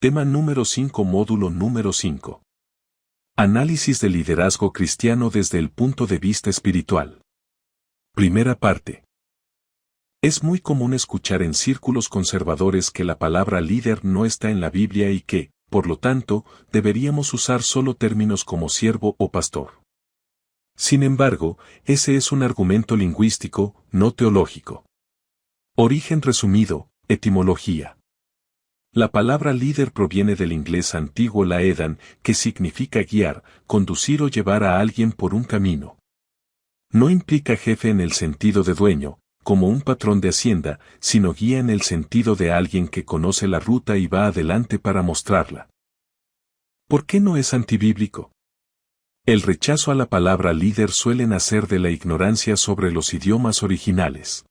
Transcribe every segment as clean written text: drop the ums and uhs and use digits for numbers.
Tema número 5, módulo número 5. Análisis del liderazgo cristiano desde el punto de vista espiritual. Primera parte. Es muy común escuchar en círculos conservadores que la palabra líder no está en la Biblia y que, por lo tanto, deberíamos usar solo términos como siervo o pastor. Sin embargo, ese es un argumento lingüístico, no teológico. Origen resumido, etimología. La palabra líder proviene del inglés antiguo laedan, que significa guiar, conducir o llevar a alguien por un camino. No implica jefe en el sentido de dueño, como un patrón de hacienda, sino guía en el sentido de alguien que conoce la ruta y va adelante para mostrarla. ¿Por qué no es antibíblico? El rechazo a la palabra líder suele nacer de la ignorancia sobre los idiomas originales.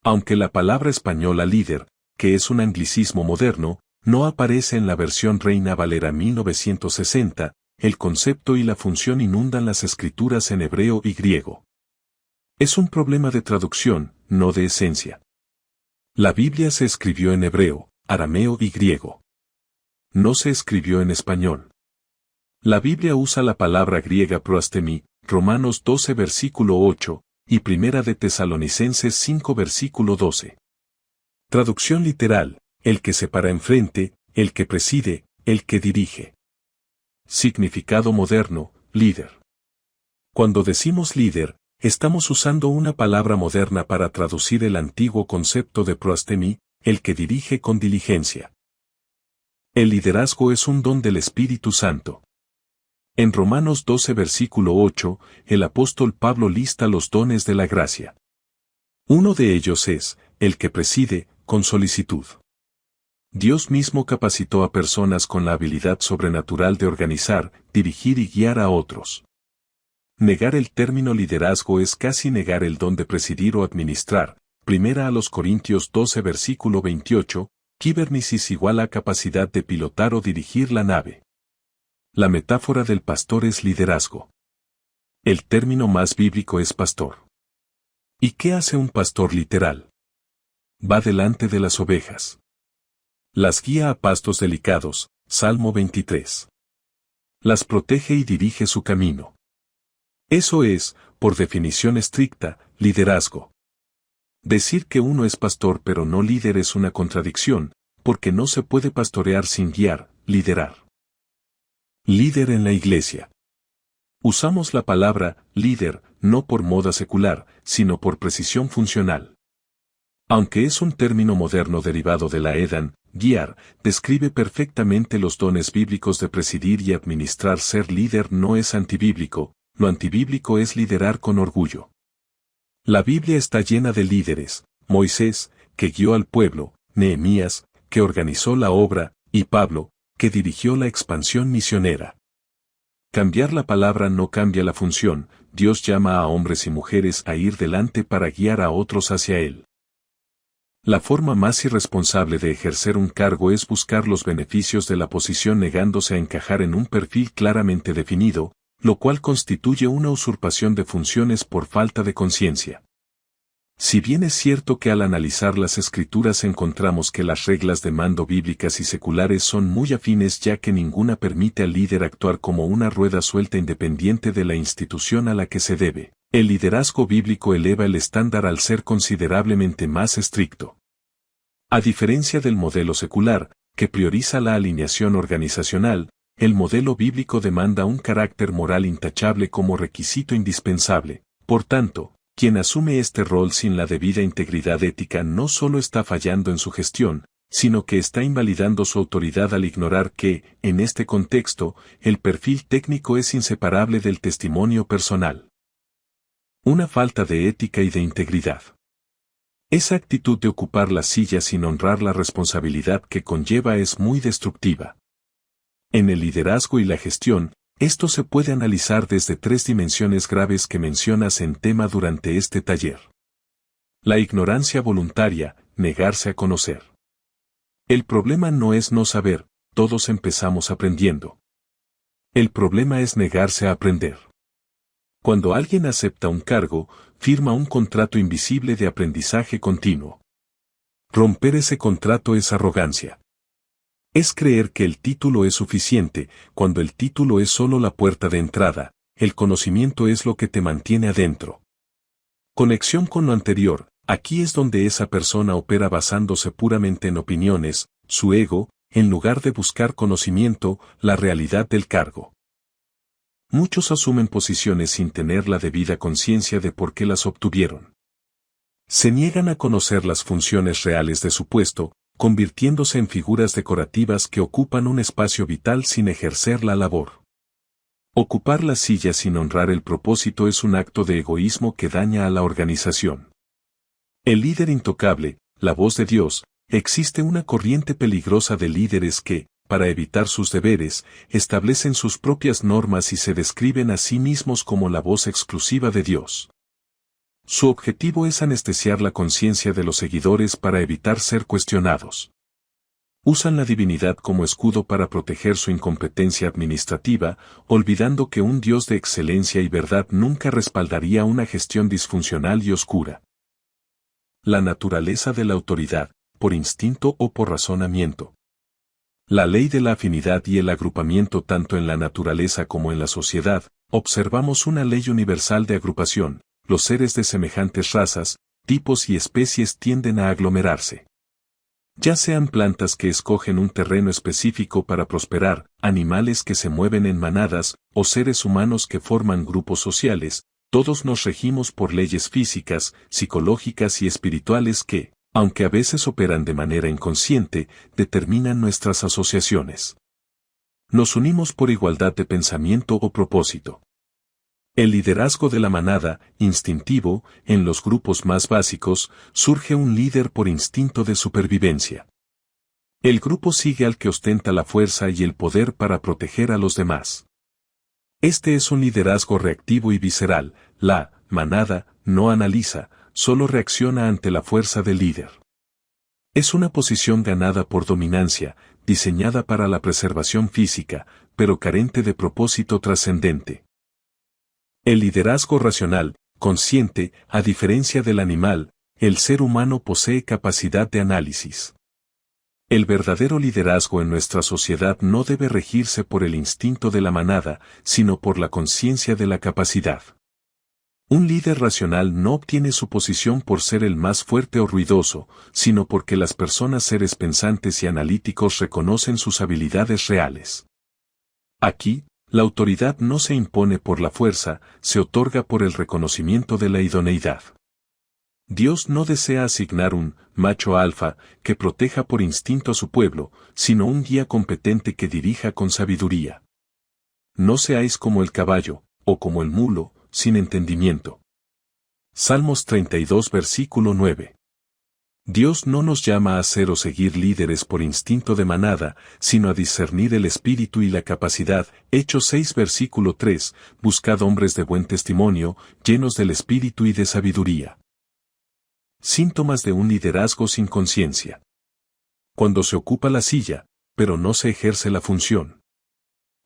Aunque la palabra española líder, que es un anglicismo moderno, no aparece en la versión Reina Valera 1960, el concepto y la función inundan las escrituras en hebreo y griego. Es un problema de traducción, no de esencia. La Biblia se escribió en hebreo, arameo y griego. No se escribió en español. La Biblia usa la palabra griega proastemi, Romanos 12 versículo 8, y Primera de Tesalonicenses 5 versículo 12. Traducción literal, el que se para enfrente, el que preside, el que dirige. Significado moderno, líder. Cuando decimos líder, estamos usando una palabra moderna para traducir el antiguo concepto de proastemi, el que dirige con diligencia. El liderazgo es un don del Espíritu Santo. En Romanos 12 versículo 8, el apóstol Pablo lista los dones de la gracia. Uno de ellos es, el que preside, con solicitud. Dios mismo capacitó a personas con la habilidad sobrenatural de organizar, dirigir y guiar a otros. Negar el término liderazgo es casi negar el don de presidir o administrar. Primera a los Corintios 12 versículo 28, Kibernesis igual a capacidad de pilotar o dirigir la nave. La metáfora del pastor es liderazgo. El término más bíblico es pastor. ¿Y qué hace un pastor literal? Va delante de las ovejas. Las guía a pastos delicados, Salmo 23. Las protege y dirige su camino. Eso es, por definición estricta, liderazgo. Decir que uno es pastor pero no líder es una contradicción, porque no se puede pastorear sin guiar, liderar. Líder en la iglesia. Usamos la palabra líder no por moda secular, sino por precisión funcional. Aunque es un término moderno derivado de la edan, guiar, describe perfectamente los dones bíblicos de presidir y administrar. Ser líder no es antibíblico, lo antibíblico es liderar con orgullo. La Biblia está llena de líderes: Moisés, que guió al pueblo; Nehemías, que organizó la obra; y Pablo, que dirigió la expansión misionera. Cambiar la palabra no cambia la función. Dios llama a hombres y mujeres a ir delante para guiar a otros hacia Él. La forma más irresponsable de ejercer un cargo es buscar los beneficios de la posición negándose a encajar en un perfil claramente definido, lo cual constituye una usurpación de funciones por falta de conciencia. Si bien es cierto que al analizar las escrituras encontramos que las reglas de mando bíblicas y seculares son muy afines, ya que ninguna permite al líder actuar como una rueda suelta independiente de la institución a la que se debe, el liderazgo bíblico eleva el estándar al ser considerablemente más estricto. A diferencia del modelo secular, que prioriza la alineación organizacional, el modelo bíblico demanda un carácter moral intachable como requisito indispensable. Por tanto, quien asume este rol sin la debida integridad ética no solo está fallando en su gestión, sino que está invalidando su autoridad al ignorar que, en este contexto, el perfil técnico es inseparable del testimonio personal. Una falta de ética y de integridad. Esa actitud de ocupar la silla sin honrar la responsabilidad que conlleva es muy destructiva. En el liderazgo y la gestión, esto se puede analizar desde tres dimensiones graves que mencionas en tema durante este taller. La ignorancia voluntaria, negarse a conocer. El problema no es no saber, todos empezamos aprendiendo. El problema es negarse a aprender. Cuando alguien acepta un cargo, firma un contrato invisible de aprendizaje continuo. Romper ese contrato es arrogancia. Es creer que el título es suficiente, cuando el título es solo la puerta de entrada, el conocimiento es lo que te mantiene adentro. Conexión con lo anterior, aquí es donde esa persona opera basándose puramente en opiniones, su ego, en lugar de buscar conocimiento, la realidad del cargo. Muchos asumen posiciones sin tener la debida conciencia de por qué las obtuvieron. Se niegan a conocer las funciones reales de su puesto, convirtiéndose en figuras decorativas que ocupan un espacio vital sin ejercer la labor. Ocupar la silla sin honrar el propósito es un acto de egoísmo que daña a la organización. El líder intocable, la voz de Dios, existe una corriente peligrosa de líderes que, para evitar sus deberes, establecen sus propias normas y se describen a sí mismos como la voz exclusiva de Dios. Su objetivo es anestesiar la conciencia de los seguidores para evitar ser cuestionados. Usan la divinidad como escudo para proteger su incompetencia administrativa, olvidando que un Dios de excelencia y verdad nunca respaldaría una gestión disfuncional y oscura. La naturaleza de la autoridad, por instinto o por razonamiento. La ley de la afinidad y el agrupamiento tanto en la naturaleza como en la sociedad, observamos una ley universal de agrupación. Los seres de semejantes razas, tipos y especies tienden a aglomerarse. Ya sean plantas que escogen un terreno específico para prosperar, animales que se mueven en manadas, o seres humanos que forman grupos sociales, todos nos regimos por leyes físicas, psicológicas y espirituales que, aunque a veces operan de manera inconsciente, determinan nuestras asociaciones. Nos unimos por igualdad de pensamiento o propósito. El liderazgo de la manada, instintivo, en los grupos más básicos, surge un líder por instinto de supervivencia. El grupo sigue al que ostenta la fuerza y el poder para proteger a los demás. Este es un liderazgo reactivo y visceral. La manada no analiza, solo reacciona ante la fuerza del líder. Es una posición ganada por dominancia, diseñada para la preservación física, pero carente de propósito trascendente. El liderazgo racional, consciente, a diferencia del animal, el ser humano posee capacidad de análisis. El verdadero liderazgo en nuestra sociedad no debe regirse por el instinto de la manada, sino por la conciencia de la capacidad. Un líder racional no obtiene su posición por ser el más fuerte o ruidoso, sino porque las personas seres pensantes y analíticos reconocen sus habilidades reales. Aquí, la autoridad no se impone por la fuerza, se otorga por el reconocimiento de la idoneidad. Dios no desea asignar un macho alfa que proteja por instinto a su pueblo, sino un guía competente que dirija con sabiduría. No seáis como el caballo, o como el mulo, sin entendimiento. Salmos 32 versículo 9. Dios no nos llama a ser o seguir líderes por instinto de manada, sino a discernir el espíritu y la capacidad. Hechos 6 versículo 3, buscad hombres de buen testimonio, llenos del espíritu y de sabiduría. Síntomas de un liderazgo sin conciencia. Cuando se ocupa la silla, pero no se ejerce la función.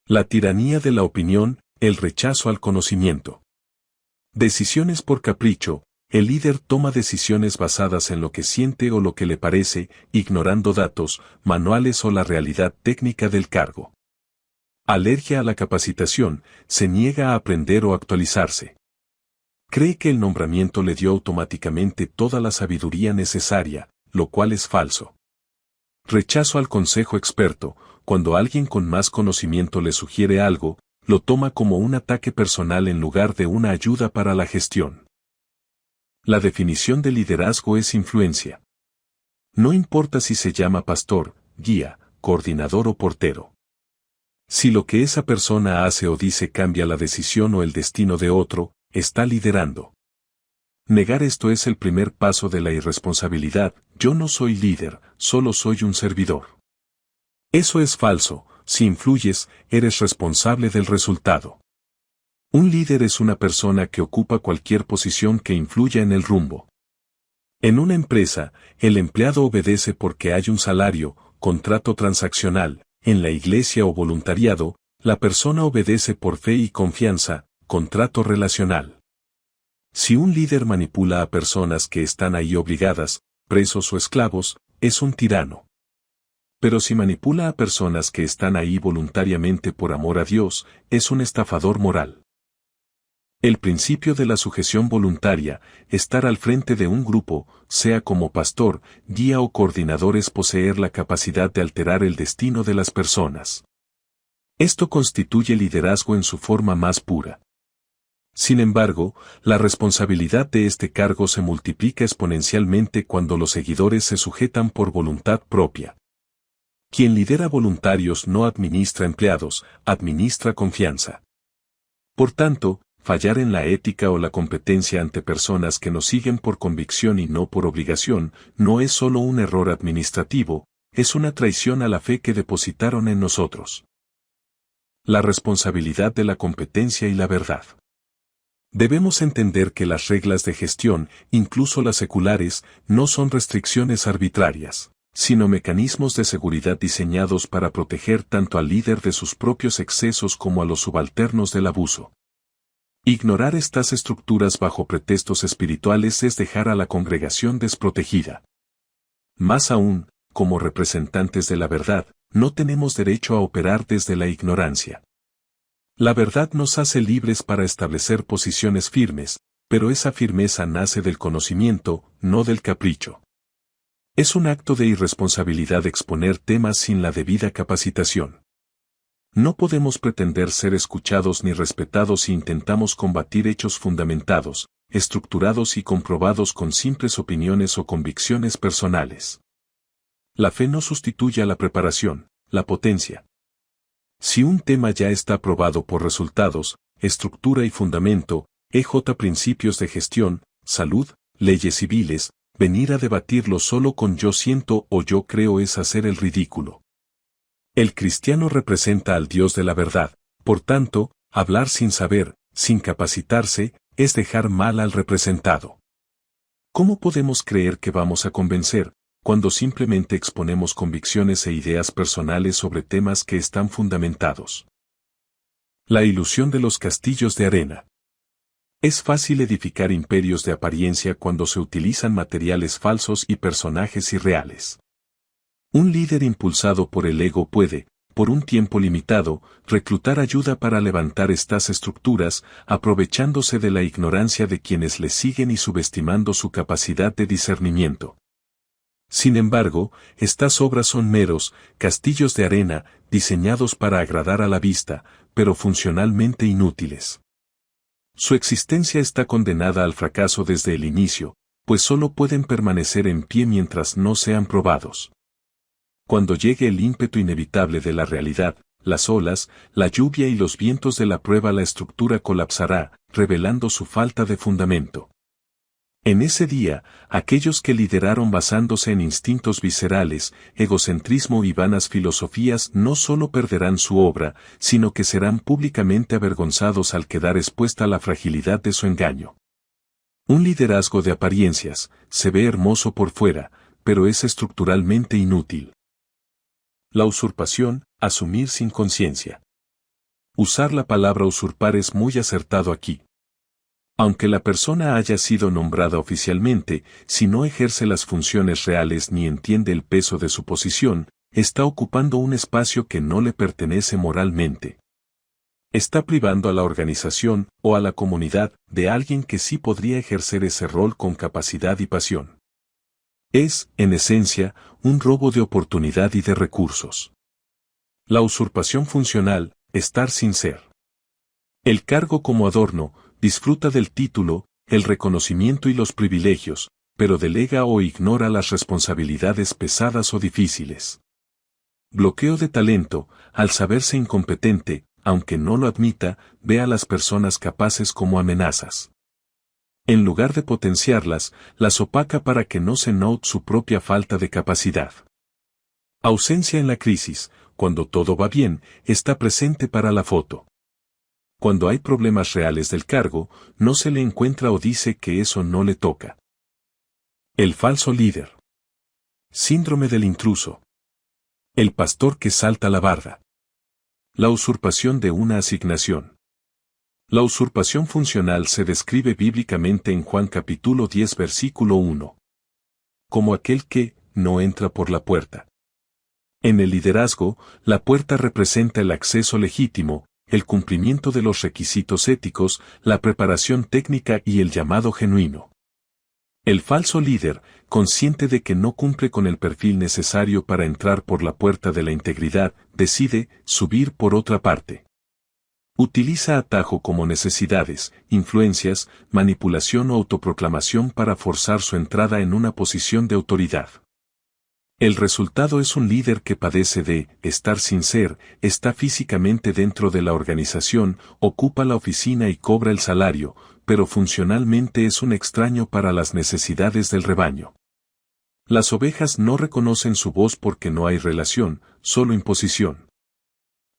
La tiranía de la opinión, el rechazo al conocimiento. Decisiones por capricho. El líder toma decisiones basadas en lo que siente o lo que le parece, ignorando datos, manuales o la realidad técnica del cargo. Alergia a la capacitación, se niega a aprender o actualizarse. Cree que el nombramiento le dio automáticamente toda la sabiduría necesaria, lo cual es falso. Rechazo al consejo experto. Cuando alguien con más conocimiento le sugiere algo, lo toma como un ataque personal en lugar de una ayuda para la gestión. La definición de liderazgo es influencia. No importa si se llama pastor, guía, coordinador o portero. Si lo que esa persona hace o dice cambia la decisión o el destino de otro, está liderando. Negar esto es el primer paso de la irresponsabilidad. Yo no soy líder, solo soy un servidor. Eso es falso. Si influyes, eres responsable del resultado. Un líder es una persona que ocupa cualquier posición que influya en el rumbo. En una empresa, el empleado obedece porque hay un salario, contrato transaccional. En la iglesia o voluntariado, la persona obedece por fe y confianza, contrato relacional. Si un líder manipula a personas que están ahí obligadas, presos o esclavos, es un tirano. Pero si manipula a personas que están ahí voluntariamente por amor a Dios, es un estafador moral. El principio de la sujeción voluntaria, estar al frente de un grupo, sea como pastor, guía o coordinador, es poseer la capacidad de alterar el destino de las personas. Esto constituye liderazgo en su forma más pura. Sin embargo, la responsabilidad de este cargo se multiplica exponencialmente cuando los seguidores se sujetan por voluntad propia. Quien lidera voluntarios no administra empleados, administra confianza. Por tanto, fallar en la ética o la competencia ante personas que nos siguen por convicción y no por obligación, no es solo un error administrativo, es una traición a la fe que depositaron en nosotros. La responsabilidad de la competencia y la verdad. Debemos entender que las reglas de gestión, incluso las seculares, no son restricciones arbitrarias, sino mecanismos de seguridad diseñados para proteger tanto al líder de sus propios excesos como a los subalternos del abuso. Ignorar estas estructuras bajo pretextos espirituales es dejar a la congregación desprotegida. Más aún, como representantes de la verdad, no tenemos derecho a operar desde la ignorancia. La verdad nos hace libres para establecer posiciones firmes, pero esa firmeza nace del conocimiento, no del capricho. Es un acto de irresponsabilidad exponer temas sin la debida capacitación. No podemos pretender ser escuchados ni respetados si intentamos combatir hechos fundamentados, estructurados y comprobados con simples opiniones o convicciones personales. La fe no sustituye a la preparación, la potencia. Si un tema ya está probado por resultados, estructura y fundamento, principios de gestión, salud, leyes civiles, venir a debatirlo solo con yo siento o yo creo es hacer el ridículo. El cristiano representa al Dios de la verdad, por tanto, hablar sin saber, sin capacitarse, es dejar mal al representado. ¿Cómo podemos creer que vamos a convencer, cuando simplemente exponemos convicciones e ideas personales sobre temas que están fundamentados? La ilusión de los castillos de arena. Es fácil edificar imperios de apariencia cuando se utilizan materiales falsos y personajes irreales. Un líder impulsado por el ego puede, por un tiempo limitado, reclutar ayuda para levantar estas estructuras, aprovechándose de la ignorancia de quienes le siguen y subestimando su capacidad de discernimiento. Sin embargo, estas obras son meros castillos de arena, diseñados para agradar a la vista, pero funcionalmente inútiles. Su existencia está condenada al fracaso desde el inicio, pues solo pueden permanecer en pie mientras no sean probados. Cuando llegue el ímpetu inevitable de la realidad, las olas, la lluvia y los vientos de la prueba, la estructura colapsará, revelando su falta de fundamento. En ese día, aquellos que lideraron basándose en instintos viscerales, egocentrismo y vanas filosofías no solo perderán su obra, sino que serán públicamente avergonzados al quedar expuesta la fragilidad de su engaño. Un liderazgo de apariencias, se ve hermoso por fuera, pero es estructuralmente inútil. La usurpación, asumir sin conciencia. Usar la palabra usurpar es muy acertado aquí. Aunque la persona haya sido nombrada oficialmente, si no ejerce las funciones reales ni entiende el peso de su posición, está ocupando un espacio que no le pertenece moralmente. Está privando a la organización o a la comunidad de alguien que sí podría ejercer ese rol con capacidad y pasión. Es, en esencia, un robo de oportunidad y de recursos. La usurpación funcional, estar sin ser. El cargo como adorno, disfruta del título, el reconocimiento y los privilegios, pero delega o ignora las responsabilidades pesadas o difíciles. Bloqueo de talento, al saberse incompetente, aunque no lo admita, ve a las personas capaces como amenazas. En lugar de potenciarlas, las opaca para que no se note su propia falta de capacidad. Ausencia en la crisis, cuando todo va bien, está presente para la foto. Cuando hay problemas reales del cargo, no se le encuentra o dice que eso no le toca. El falso líder. Síndrome del intruso. El pastor que salta la barda. La usurpación de una asignación. La usurpación funcional se describe bíblicamente en Juan capítulo 10 versículo 1. Como aquel que no entra por la puerta. En el liderazgo, la puerta representa el acceso legítimo, el cumplimiento de los requisitos éticos, la preparación técnica y el llamado genuino. El falso líder, consciente de que no cumple con el perfil necesario para entrar por la puerta de la integridad, decide subir por otra parte. Utiliza atajo como necesidades, influencias, manipulación o autoproclamación para forzar su entrada en una posición de autoridad. El resultado es un líder que padece de estar sin ser, está físicamente dentro de la organización, ocupa la oficina y cobra el salario, pero funcionalmente es un extraño para las necesidades del rebaño. Las ovejas no reconocen su voz porque no hay relación, solo imposición.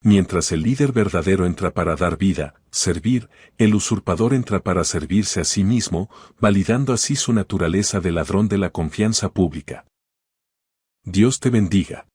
Mientras el líder verdadero entra para dar vida, servir, el usurpador entra para servirse a sí mismo, validando así su naturaleza de ladrón de la confianza pública. Dios te bendiga.